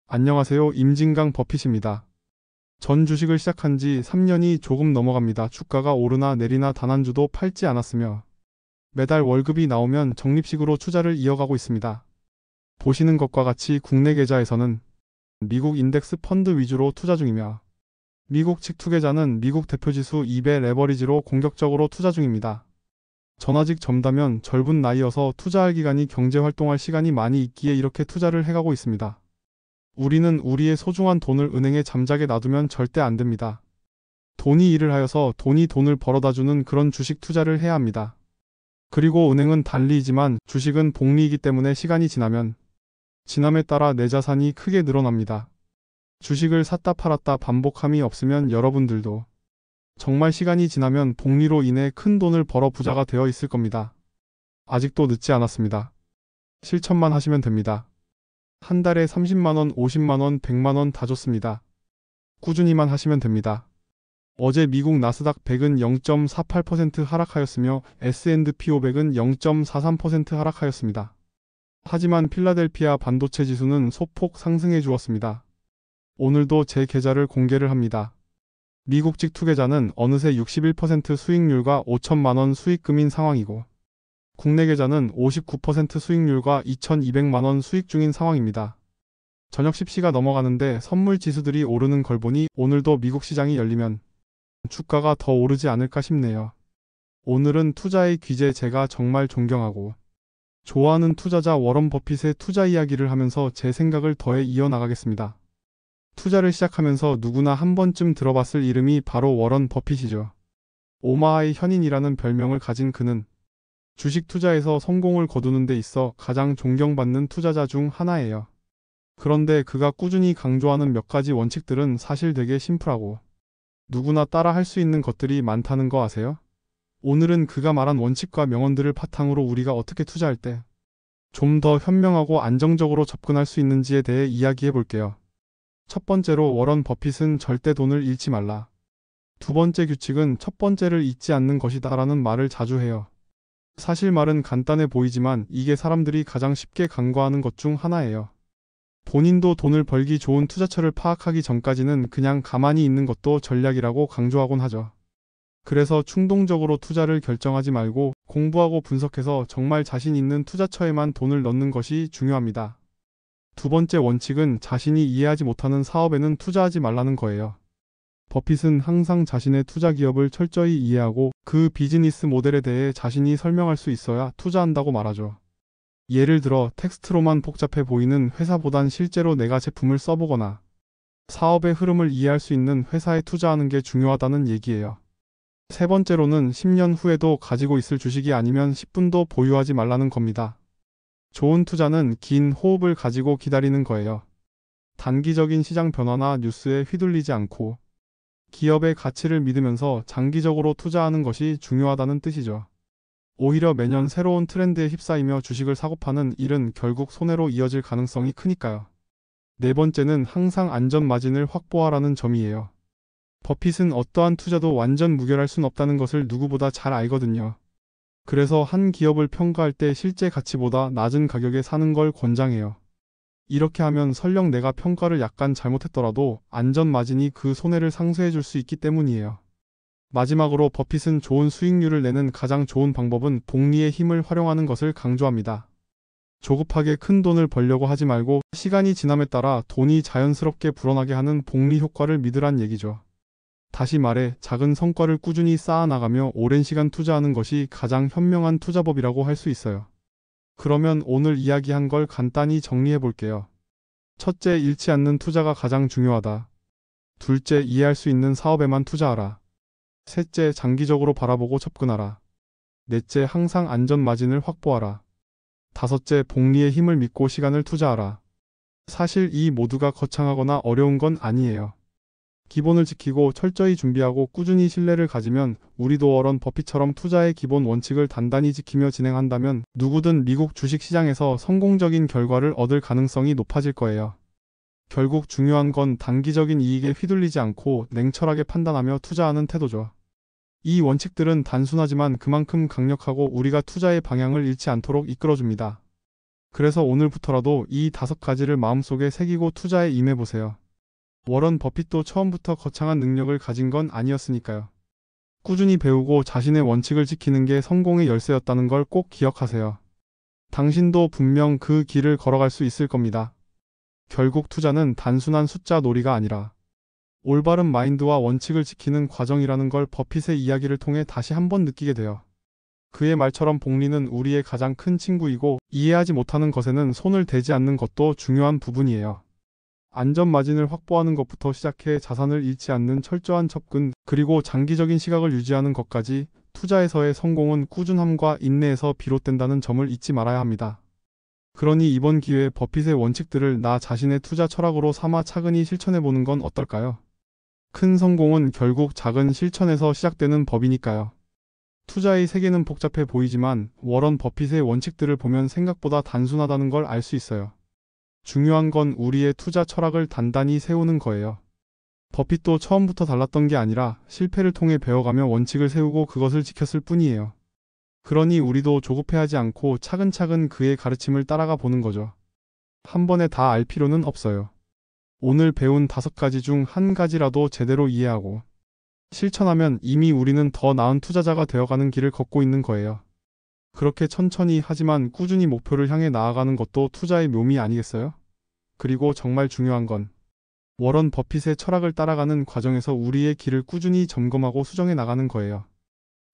안녕하세요. 임진강 버핏입니다. 전 주식을 시작한 지 3년이 조금 넘어갑니다. 주가가 오르나 내리나 단 한 주도 팔지 않았으며 매달 월급이 나오면 적립식으로 투자를 이어가고 있습니다. 보시는 것과 같이 국내 계좌에서는 미국 인덱스 펀드 위주로 투자 중이며 미국 측 투계자는 미국 대표지수 2배 레버리지로 공격적으로 투자 중입니다. 전 아직 젊다면 젊은 나이여서 투자할 기간이 경제활동할 시간이 많이 있기에 이렇게 투자를 해가고 있습니다. 우리는 우리의 소중한 돈을 은행에 잠자게 놔두면 절대 안 됩니다. 돈이 일을 하여서 돈이 돈을 벌어다 주는 그런 주식 투자를 해야 합니다. 그리고 은행은 단리이지만 주식은 복리이기 때문에 시간이 지남에 따라 내 자산이 크게 늘어납니다. 주식을 샀다 팔았다 반복함이 없으면 여러분들도 정말 시간이 지나면 복리로 인해 큰 돈을 벌어 부자가 되어 있을 겁니다. 아직도 늦지 않았습니다. 실천만 하시면 됩니다. 한 달에 30만원, 50만원, 100만원 다 좋습니다. 꾸준히만 하시면 됩니다. 어제 미국 나스닥 100은 0.48% 하락하였으며 S&P 500은 0.43% 하락하였습니다. 하지만 필라델피아 반도체 지수는 소폭 상승해 주었습니다. 오늘도 제 계좌를 공개를 합니다. 미국 직 투계자는 어느새 61% 수익률과 5천만원 수익금인 상황이고 국내 계좌는 59% 수익률과 2,200만원 수익 중인 상황입니다. 저녁 10시가 넘어가는데 선물 지수들이 오르는 걸 보니 오늘도 미국 시장이 열리면 주가가 더 오르지 않을까 싶네요. 오늘은 투자의 귀재 제가 정말 존경하고 좋아하는 투자자 워런 버핏의 투자 이야기를 하면서 제 생각을 더해 이어나가겠습니다. 투자를 시작하면서 누구나 한 번쯤 들어봤을 이름이 바로 워런 버핏이죠. 오마하의 현인이라는 별명을 가진 그는 주식 투자에서 성공을 거두는 데 있어 가장 존경받는 투자자 중 하나예요. 그런데 그가 꾸준히 강조하는 몇 가지 원칙들은 사실 되게 심플하고 누구나 따라 할 수 있는 것들이 많다는 거 아세요? 오늘은 그가 말한 원칙과 명언들을 바탕으로 우리가 어떻게 투자할 때 좀 더 현명하고 안정적으로 접근할 수 있는지에 대해 이야기해 볼게요. 첫 번째로 워런 버핏은 절대 돈을 잃지 말라. 두 번째 규칙은 첫 번째를 잊지 않는 것이다 라는 말을 자주 해요. 사실 말은 간단해 보이지만 이게 사람들이 가장 쉽게 간과하는 것 중 하나예요. 본인도 돈을 벌기 좋은 투자처를 파악하기 전까지는 그냥 가만히 있는 것도 전략이라고 강조하곤 하죠. 그래서 충동적으로 투자를 결정하지 말고 공부하고 분석해서 정말 자신 있는 투자처에만 돈을 넣는 것이 중요합니다. 두 번째 원칙은 자신이 이해하지 못하는 사업에는 투자하지 말라는 거예요. 버핏은 항상 자신의 투자 기업을 철저히 이해하고 그 비즈니스 모델에 대해 자신이 설명할 수 있어야 투자한다고 말하죠. 예를 들어 텍스트로만 복잡해 보이는 회사보단 실제로 내가 제품을 써보거나 사업의 흐름을 이해할 수 있는 회사에 투자하는 게 중요하다는 얘기예요. 세 번째로는 10년 후에도 가지고 있을 주식이 아니면 10분도 보유하지 말라는 겁니다. 좋은 투자는 긴 호흡을 가지고 기다리는 거예요. 단기적인 시장 변화나 뉴스에 휘둘리지 않고 기업의 가치를 믿으면서 장기적으로 투자하는 것이 중요하다는 뜻이죠. 오히려 매년 새로운 트렌드에 휩싸이며 주식을 사고 파는 일은 결국 손해로 이어질 가능성이 크니까요. 네 번째는 항상 안전 마진을 확보하라는 점이에요. 버핏은 어떠한 투자도 완전 무결할 순 없다는 것을 누구보다 잘 알거든요. 그래서 한 기업을 평가할 때 실제 가치보다 낮은 가격에 사는 걸 권장해요. 이렇게 하면 설령 내가 평가를 약간 잘못했더라도 안전 마진이 그 손해를 상쇄해 줄 수 있기 때문이에요. 마지막으로 버핏은 좋은 수익률을 내는 가장 좋은 방법은 복리의 힘을 활용하는 것을 강조합니다. 조급하게 큰 돈을 벌려고 하지 말고 시간이 지남에 따라 돈이 자연스럽게 불어나게 하는 복리 효과를 믿으란 얘기죠. 다시 말해 작은 성과를 꾸준히 쌓아나가며 오랜 시간 투자하는 것이 가장 현명한 투자법이라고 할 수 있어요. 그러면 오늘 이야기한 걸 간단히 정리해 볼게요. 첫째, 잃지 않는 투자가 가장 중요하다. 둘째, 이해할 수 있는 사업에만 투자하라. 셋째, 장기적으로 바라보고 접근하라. 넷째, 항상 안전 마진을 확보하라. 다섯째, 복리의 힘을 믿고 시간을 투자하라. 사실 이 모두가 거창하거나 어려운 건 아니에요. 기본을 지키고 철저히 준비하고 꾸준히 신뢰를 가지면 우리도 워런 버핏처럼 투자의 기본 원칙을 단단히 지키며 진행한다면 누구든 미국 주식시장에서 성공적인 결과를 얻을 가능성이 높아질 거예요. 결국 중요한 건 단기적인 이익에 휘둘리지 않고 냉철하게 판단하며 투자하는 태도죠. 이 원칙들은 단순하지만 그만큼 강력하고 우리가 투자의 방향을 잃지 않도록 이끌어줍니다. 그래서 오늘부터라도 이 5가지를 마음속에 새기고 투자에 임해보세요. 워런 버핏도 처음부터 거창한 능력을 가진 건 아니었으니까요. 꾸준히 배우고 자신의 원칙을 지키는 게 성공의 열쇠였다는 걸 꼭 기억하세요. 당신도 분명 그 길을 걸어갈 수 있을 겁니다. 결국 투자는 단순한 숫자 놀이가 아니라 올바른 마인드와 원칙을 지키는 과정이라는 걸 버핏의 이야기를 통해 다시 한번 느끼게 돼요. 그의 말처럼 복리는 우리의 가장 큰 친구이고 이해하지 못하는 것에는 손을 대지 않는 것도 중요한 부분이에요. 안전 마진을 확보하는 것부터 시작해 자산을 잃지 않는 철저한 접근, 그리고 장기적인 시각을 유지하는 것까지 투자에서의 성공은 꾸준함과 인내에서 비롯된다는 점을 잊지 말아야 합니다. 그러니 이번 기회에 버핏의 원칙들을 나 자신의 투자 철학으로 삼아 차근히 실천해보는 건 어떨까요? 큰 성공은 결국 작은 실천에서 시작되는 법이니까요. 투자의 세계는 복잡해 보이지만 워런 버핏의 원칙들을 보면 생각보다 단순하다는 걸 알 수 있어요. 중요한 건 우리의 투자 철학을 단단히 세우는 거예요. 버핏도 처음부터 달랐던 게 아니라 실패를 통해 배워가며 원칙을 세우고 그것을 지켰을 뿐이에요. 그러니 우리도 조급해하지 않고 차근차근 그의 가르침을 따라가 보는 거죠. 한 번에 다 알 필요는 없어요. 오늘 배운 5가지 중 한 가지라도 제대로 이해하고 실천하면 이미 우리는 더 나은 투자자가 되어가는 길을 걷고 있는 거예요. 그렇게 천천히 하지만 꾸준히 목표를 향해 나아가는 것도 투자의 묘미 아니겠어요? 그리고 정말 중요한 건 워런 버핏의 철학을 따라가는 과정에서 우리의 길을 꾸준히 점검하고 수정해 나가는 거예요.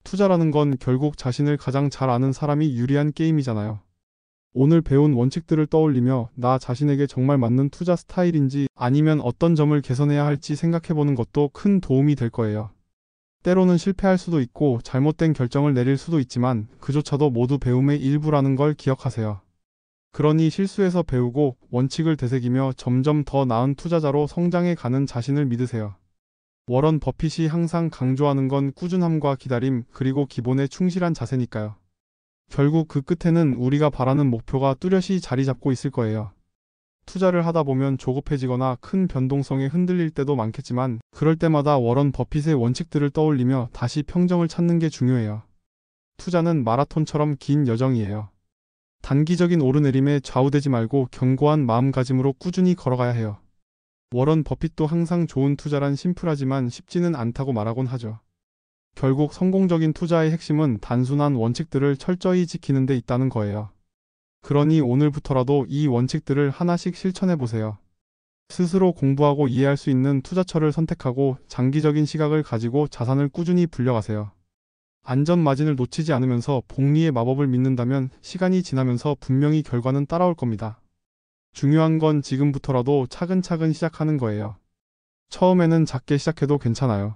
투자라는 건 결국 자신을 가장 잘 아는 사람이 유리한 게임이잖아요. 오늘 배운 원칙들을 떠올리며 나 자신에게 정말 맞는 투자 스타일인지 아니면 어떤 점을 개선해야 할지 생각해보는 것도 큰 도움이 될 거예요. 때로는 실패할 수도 있고 잘못된 결정을 내릴 수도 있지만 그조차도 모두 배움의 일부라는 걸 기억하세요. 그러니 실수에서 배우고 원칙을 되새기며 점점 더 나은 투자자로 성장해 가는 자신을 믿으세요. 워런 버핏이 항상 강조하는 건 꾸준함과 기다림, 그리고 기본에 충실한 자세니까요. 결국 그 끝에는 우리가 바라는 목표가 뚜렷이 자리 잡고 있을 거예요. 투자를 하다 보면 조급해지거나 큰 변동성에 흔들릴 때도 많겠지만 그럴 때마다 워런 버핏의 원칙들을 떠올리며 다시 평정을 찾는 게 중요해요. 투자는 마라톤처럼 긴 여정이에요. 단기적인 오르내림에 좌우되지 말고 견고한 마음가짐으로 꾸준히 걸어가야 해요. 워런 버핏도 항상 좋은 투자란 심플하지만 쉽지는 않다고 말하곤 하죠. 결국 성공적인 투자의 핵심은 단순한 원칙들을 철저히 지키는 데 있다는 거예요. 그러니 오늘부터라도 이 원칙들을 하나씩 실천해 보세요. 스스로 공부하고 이해할 수 있는 투자처를 선택하고 장기적인 시각을 가지고 자산을 꾸준히 불려가세요. 안전 마진을 놓치지 않으면서 복리의 마법을 믿는다면 시간이 지나면서 분명히 결과는 따라올 겁니다. 중요한 건 지금부터라도 차근차근 시작하는 거예요. 처음에는 작게 시작해도 괜찮아요.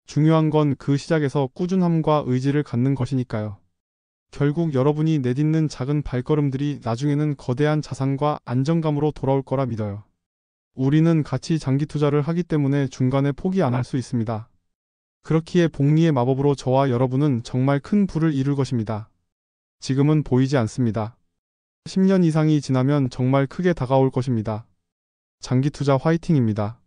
중요한 건 그 시작에서 꾸준함과 의지를 갖는 것이니까요. 결국 여러분이 내딛는 작은 발걸음들이 나중에는 거대한 자산과 안정감으로 돌아올 거라 믿어요. 우리는 같이 장기 투자를 하기 때문에 중간에 포기 안 할 수 있습니다. 그렇기에 복리의 마법으로 저와 여러분은 정말 큰 부를 이룰 것입니다. 지금은 보이지 않습니다. 10년 이상이 지나면 정말 크게 다가올 것입니다. 장기 투자 화이팅입니다.